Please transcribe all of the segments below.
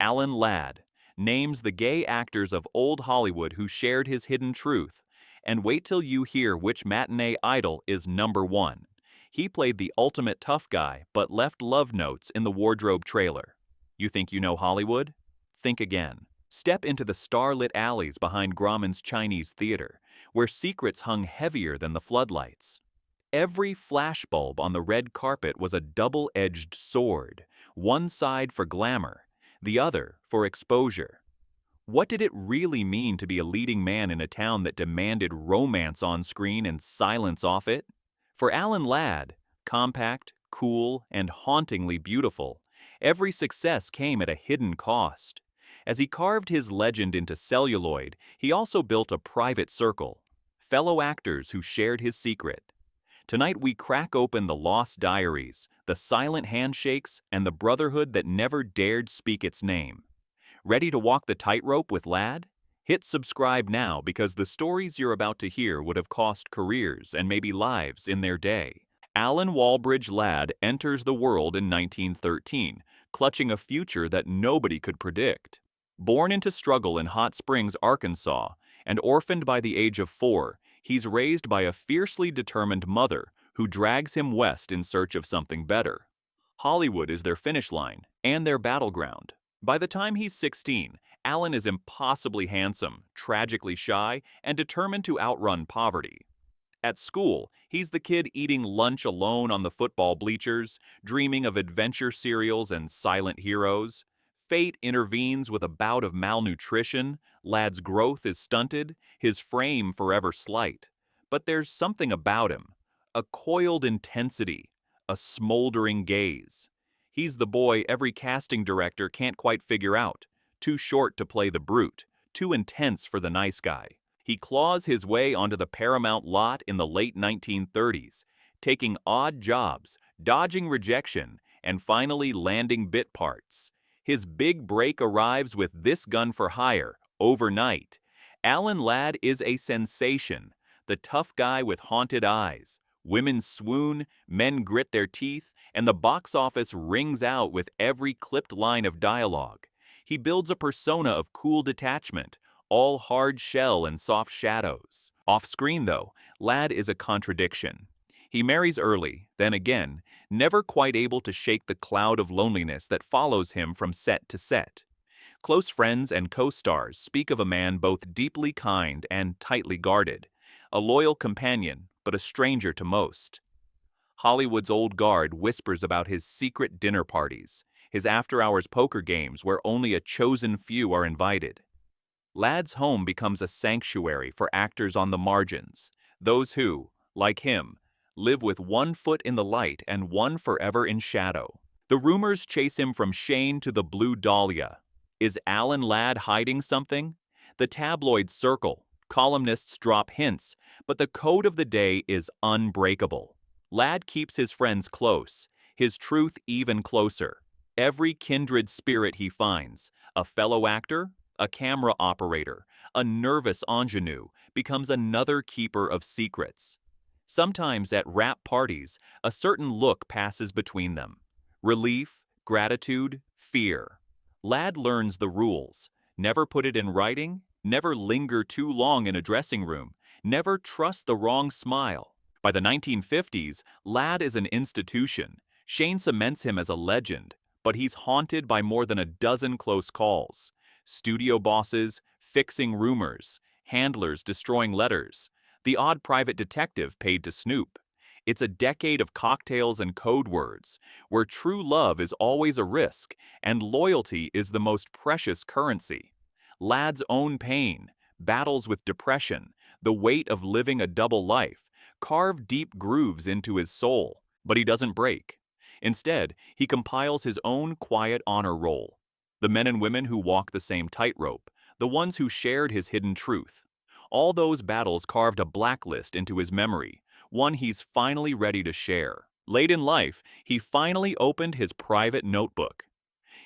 Alan Ladd, names the gay actors of old Hollywood who shared his hidden truth. And wait till you hear which matinee idol is number one. He played the ultimate tough guy, but left love notes in the wardrobe trailer. You think you know Hollywood? Think again. Step into the starlit alleys behind Grauman's Chinese Theater, where secrets hung heavier than the floodlights. Every flashbulb on the red carpet was a double-edged sword, one side for glamour, the other for exposure. What did it really mean to be a leading man in a town that demanded romance on screen and silence off it? For Alan Ladd, compact, cool, and hauntingly beautiful, every success came at a hidden cost. As he carved his legend into celluloid, he also built a private circle, fellow actors who shared his secret. Tonight we crack open the lost diaries, the silent handshakes, and the brotherhood that never dared speak its name. Ready to walk the tightrope with Ladd? Hit subscribe now because the stories you're about to hear would have cost careers and maybe lives in their day. Alan Walbridge Ladd enters the world in 1913, clutching a future that nobody could predict. Born into struggle in Hot Springs, Arkansas, and orphaned by the age of 4, he's raised by a fiercely determined mother who drags him west in search of something better. Hollywood is their finish line and their battleground. By the time he's 16, Alan is impossibly handsome, tragically shy, and determined to outrun poverty. At school, he's the kid eating lunch alone on the football bleachers, dreaming of adventure serials and silent heroes. Fate intervenes with a bout of malnutrition, Ladd's growth is stunted, his frame forever slight. But there's something about him, a coiled intensity, a smoldering gaze. He's the boy every casting director can't quite figure out, too short to play the brute, too intense for the nice guy. He claws his way onto the Paramount lot in the late 1930s, taking odd jobs, dodging rejection, and finally landing bit parts. His big break arrives with This Gun for Hire, overnight. Alan Ladd is a sensation, the tough guy with haunted eyes. Women swoon, men grit their teeth, and the box office rings out with every clipped line of dialogue. He builds a persona of cool detachment, all hard shell and soft shadows. Off-screen, though, Ladd is a contradiction. He marries early, then again, never quite able to shake the cloud of loneliness that follows him from set to set. Close friends and co-stars speak of a man both deeply kind and tightly guarded, a loyal companion, but a stranger to most. Hollywood's old guard whispers about his secret dinner parties, his after-hours poker games where only a chosen few are invited. Ladd's home becomes a sanctuary for actors on the margins, those who, like him, live with one foot in the light and one forever in shadow. The rumors chase him from Shane to the Blue Dahlia. Is Alan Ladd hiding something? The tabloids circle, columnists drop hints, but the code of the day is unbreakable. Ladd keeps his friends close, his truth even closer. Every kindred spirit he finds, a fellow actor, a camera operator, a nervous ingenue, becomes another keeper of secrets. Sometimes at rap parties, a certain look passes between them. Relief, gratitude, fear. Ladd learns the rules. Never put it in writing, never linger too long in a dressing room, never trust the wrong smile. By the 1950s, Ladd is an institution. Shane cements him as a legend, but he's haunted by more than a dozen close calls. Studio bosses, fixing rumors, handlers destroying letters, the odd private detective paid to snoop. It's a decade of cocktails and code words, where true love is always a risk and loyalty is the most precious currency. Ladd's own pain, battles with depression, the weight of living a double life, carve deep grooves into his soul, but he doesn't break. Instead, he compiles his own quiet honor roll. The men and women who walk the same tightrope, the ones who shared his hidden truth. All those battles carved a blacklist into his memory, one he's finally ready to share. Late in life, he finally opened his private notebook.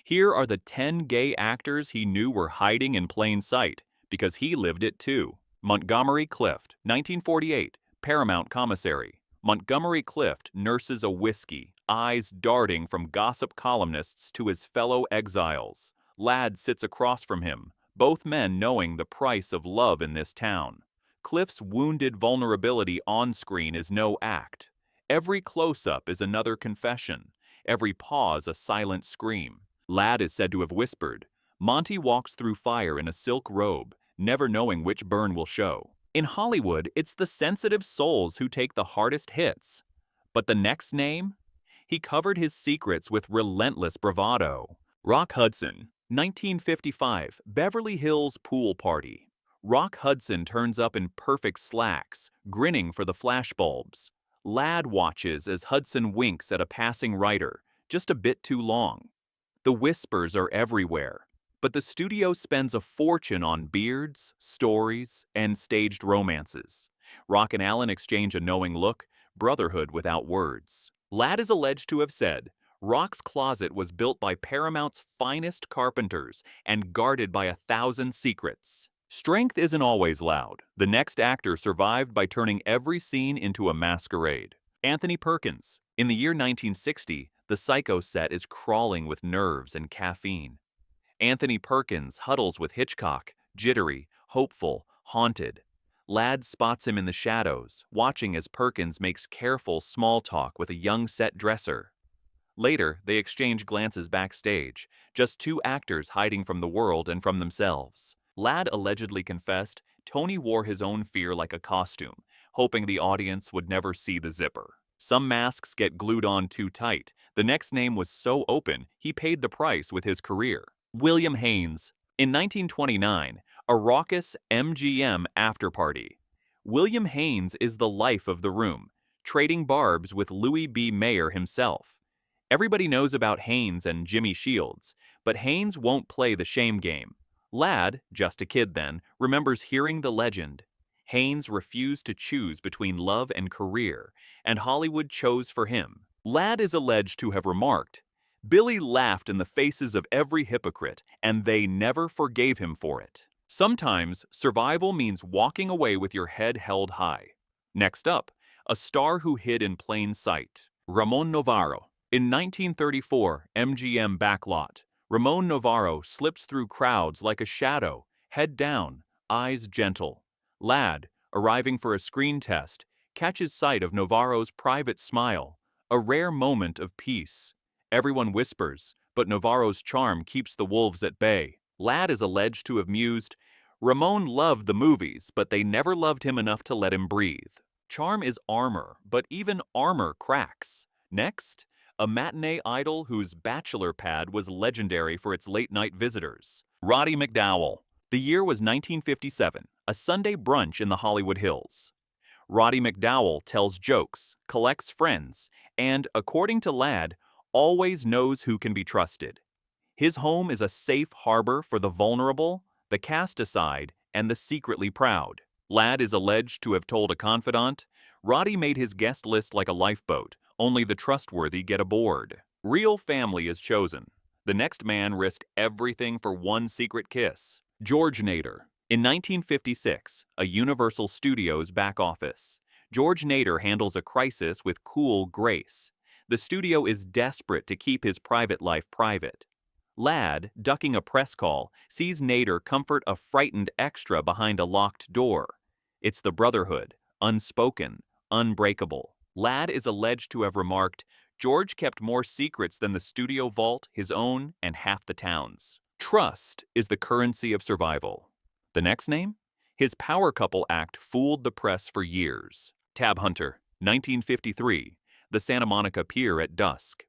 Here are the 10 gay actors he knew were hiding in plain sight, because he lived it too. Montgomery Clift, 1948, Paramount commissary. Montgomery Clift nurses a whiskey, eyes darting from gossip columnists to his fellow exiles. Ladd sits across from him, both men knowing the price of love in this town. Cliff's wounded vulnerability on screen is no act. Every close-up is another confession, every pause a silent scream. Ladd is said to have whispered, "Monty walks through fire in a silk robe, never knowing which burn will show." In Hollywood, it's the sensitive souls who take the hardest hits. But the next name? He covered his secrets with relentless bravado. Rock Hudson, 1955, Beverly Hills pool party. Rock Hudson turns up in perfect slacks, grinning for the flashbulbs. Ladd watches as Hudson winks at a passing writer, just a bit too long. The whispers are everywhere, but the studio spends a fortune on beards, stories, and staged romances. Rock and Allen exchange a knowing look, brotherhood without words. Ladd is alleged to have said, "Rock's closet was built by Paramount's finest carpenters and guarded by 1,000 secrets." Strength isn't always loud. The next actor survived by turning every scene into a masquerade. Anthony Perkins. In the year 1960, the Psycho set is crawling with nerves and caffeine. Anthony Perkins huddles with Hitchcock, jittery, hopeful, haunted. Ladd spots him in the shadows, watching as Perkins makes careful small talk with a young set dresser. Later, they exchange glances backstage, just two actors hiding from the world and from themselves. Ladd allegedly confessed Tony wore his own fear like a costume, hoping the audience would never see the zipper. Some masks get glued on too tight. The next name was so open, he paid the price with his career. William Haynes. In 1929, a raucous MGM after-party. William Haynes is the life of the room, trading barbs with Louis B. Mayer himself. Everybody knows about Haynes and Jimmy Shields, but Haynes won't play the shame game. Ladd, just a kid then, remembers hearing the legend. Haynes refused to choose between love and career, and Hollywood chose for him. Ladd is alleged to have remarked, "Billy laughed in the faces of every hypocrite, and they never forgave him for it." Sometimes, survival means walking away with your head held high. Next up, a star who hid in plain sight. Ramon Novarro. In 1934, MGM backlot. Ramon Novarro slips through crowds like a shadow, head down, eyes gentle. Ladd, arriving for a screen test, catches sight of Novarro's private smile, a rare moment of peace. Everyone whispers, but Novarro's charm keeps the wolves at bay. Ladd is alleged to have mused, "Ramon loved the movies, but they never loved him enough to let him breathe." Charm is armor, but even armor cracks. Next, a matinee idol whose bachelor pad was legendary for its late-night visitors. Roddy McDowall. The year was 1957, a Sunday brunch in the Hollywood Hills. Roddy McDowall tells jokes, collects friends, and, according to Ladd, always knows who can be trusted. His home is a safe harbor for the vulnerable, the cast-aside, and the secretly proud. Ladd is alleged to have told a confidant, "Roddy made his guest list like a lifeboat, only the trustworthy get aboard." Real family is chosen. The next man risked everything for one secret kiss. George Nader. In 1956, a Universal Studios back office. George Nader handles a crisis with cool grace. The studio is desperate to keep his private life private. Ladd, ducking a press call, sees Nader comfort a frightened extra behind a locked door. It's the brotherhood, unspoken, unbreakable. Ladd is alleged to have remarked, "George kept more secrets than the studio vault, his own, and half the town's." Trust is the currency of survival. The next name? His power couple act fooled the press for years. Tab Hunter, 1953, the Santa Monica Pier at dusk.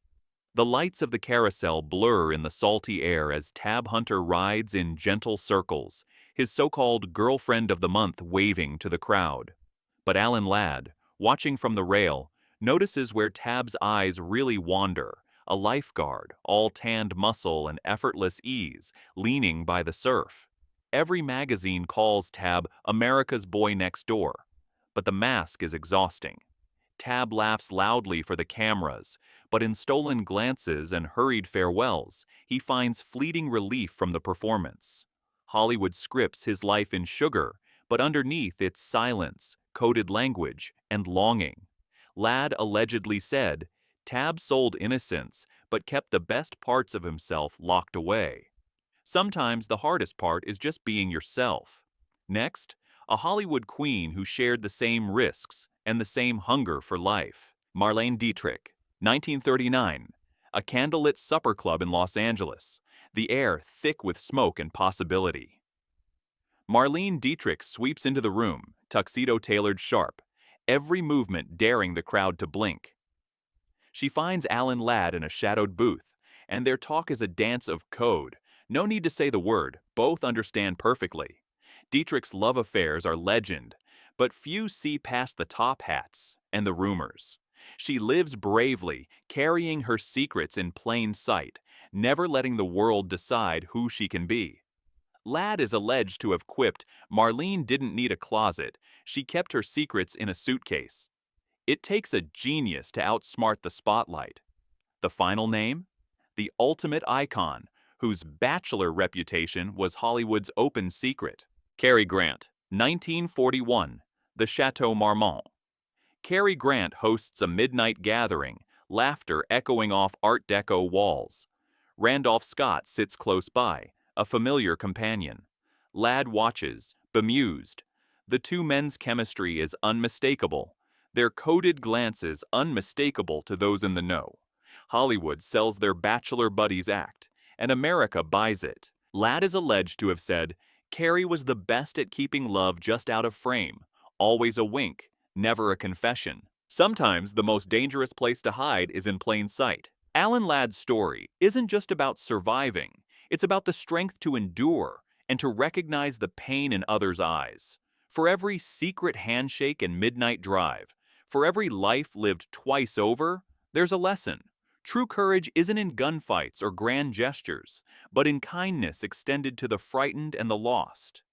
The lights of the carousel blur in the salty air as Tab Hunter rides in gentle circles, his so-called girlfriend of the month waving to the crowd. But Alan Ladd, watching from the rail, notices where Tab's eyes really wander, a lifeguard, all tanned muscle and effortless ease, leaning by the surf. Every magazine calls Tab America's boy next door, but the mask is exhausting. Tab laughs loudly for the cameras, but in stolen glances and hurried farewells, he finds fleeting relief from the performance. Hollywood scripts his life in sugar, but underneath it's silence, coded language, and longing. Ladd allegedly said, "Tab sold innocence, but kept the best parts of himself locked away." Sometimes the hardest part is just being yourself. Next, a Hollywood queen who shared the same risks and the same hunger for life. Marlene Dietrich, 1939. A candlelit supper club in Los Angeles, the air thick with smoke and possibility. Marlene Dietrich sweeps into the room, tuxedo tailored sharp, every movement daring the crowd to blink. She finds Alan Ladd in a shadowed booth, and their talk is a dance of code. No need to say the word, both understand perfectly. Dietrich's love affairs are legend, but few see past the top hats and the rumors. She lives bravely, carrying her secrets in plain sight, never letting the world decide who she can be. Ladd is alleged to have quipped, "Marlene didn't need a closet, she kept her secrets in a suitcase." It takes a genius to outsmart the spotlight. The final name? The ultimate icon, whose bachelor reputation was Hollywood's open secret. Cary Grant, 1941, The Chateau Marmont. Cary Grant hosts a midnight gathering, laughter echoing off Art Deco walls. Randolph Scott sits close by, a familiar companion. Ladd watches, bemused. The two men's chemistry is unmistakable, their coded glances unmistakable to those in the know. Hollywood sells their bachelor buddies act, and America buys it. Ladd is alleged to have said, "Cary was the best at keeping love just out of frame, always a wink, never a confession." Sometimes the most dangerous place to hide is in plain sight. Alan Ladd's story isn't just about surviving, it's about the strength to endure and to recognize the pain in others' eyes. For every secret handshake and midnight drive, for every life lived twice over, there's a lesson. True courage isn't in gunfights or grand gestures, but in kindness extended to the frightened and the lost.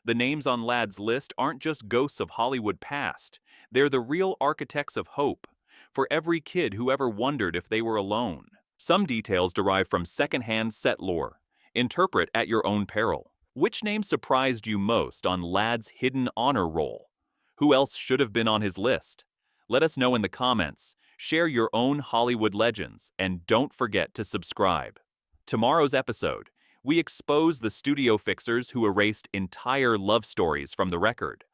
The names on Ladd's list aren't just ghosts of Hollywood past, they're the real architects of hope, for every kid who ever wondered if they were alone. Some details derive from secondhand set lore. Interpret at your own peril. Which name surprised you most on Ladd's hidden honor roll? Who else should have been on his list? Let us know in the comments. Share your own Hollywood legends, and don't forget to subscribe. Tomorrow's episode, we expose the studio fixers who erased entire love stories from the record.